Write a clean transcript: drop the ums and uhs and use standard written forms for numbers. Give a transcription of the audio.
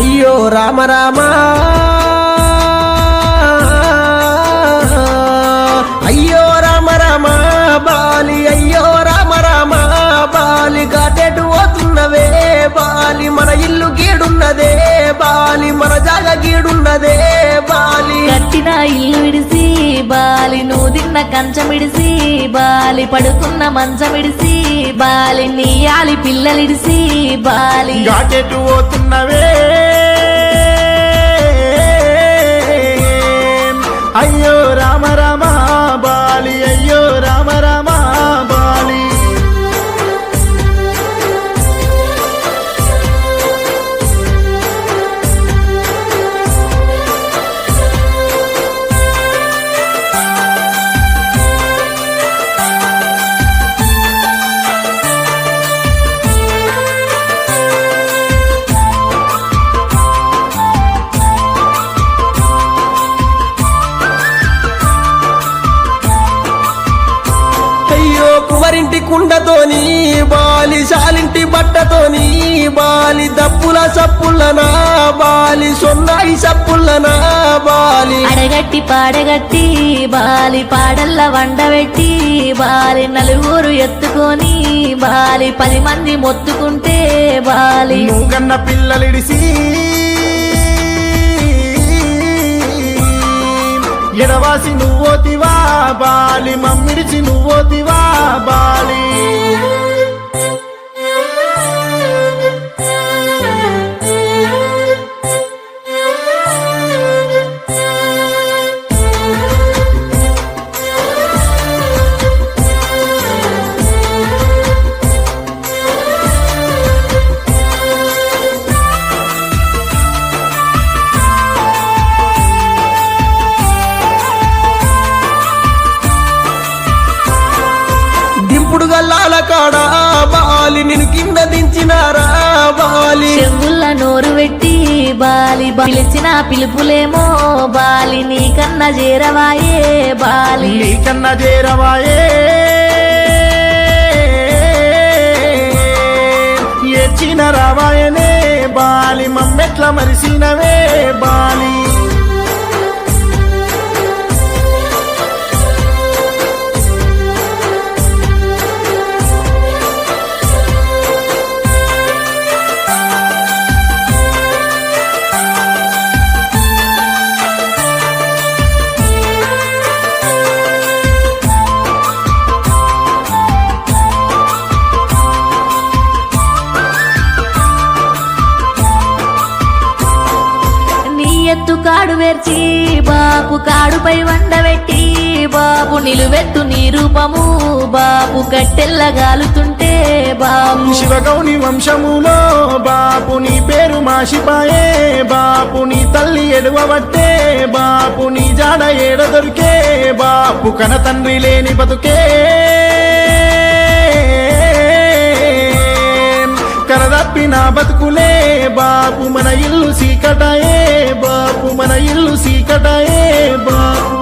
అయ్యో రామ రామ అయ్యో రామ రామ బాలి అయ్యో రామ రామ బాలి గాటెటు పోతున్నవే బాలి మన ఇల్లు గీడున్నదే బాలి మన జాగ గీడున్నదే బాలి కట్టిన ఇల్లు విడిసి బాలి నువ్వు తిన్న కంచం విడిసి బాలి పడుకున్న మంచం విడిసి బాలి నీయాలి పిల్లలిడిసి బాలి గాటెటు పోతున్నవే అయ్యో రామ రామ బాలి అయ్యో రామ రామ బాలి అయ్యో కువరింటి కుండతోని బాలి శాలింటి బట్టతోని బాలి దప్పుల సప్పుల్లనా బాలి సొన్నాయి సప్పుల్లనా బాలి అడగట్టి పాడగట్టి బాలి పాడల్ల వండబెట్టి బాలి నలుగురు ఎత్తుకొని బాలి 10 మంది మొత్తుకుంటే బాలి నువ్వు కన్న పిల్లలిడిసి ఎడవాసి నువ్వోతివా బాలి మమ్మిడిచి నువ్వోతివా బాలి దింపుడు గల్లాల కాడ బాలి నిన్ను కింద దించినారా బాలి చెవుల్ల నోరు పెట్టి బాలి పిలిచిన పిలుపులేమో బాలి నీకన్నా చేరవాయే బాలి నీకన్నా చేరవాయే ఏడ్చిన రావాయనే బాలి మమ్మెట్ల మరిసినవే బాలి ఎత్తు కాడు వేర్చి బాపు కాడుపై వండబెట్టి బాపు నిలువెత్తు నీ రూపము బాపు కట్టెల్లగాలుతుంటే బాపు శివగౌని వంశములో బాపు నీ పేరు మాషిపాయే బాపు నీ తల్లి ఎడువబట్టే బాపు నీ జాడ ఏడ దొరికే బాపు కన తండ్రి లేని బతుకే కరదప్పిన బతుకులే బాపు మన ఇల్లు సీకటాయే బాపు మన ఇల్లు సీకటాయే బాపు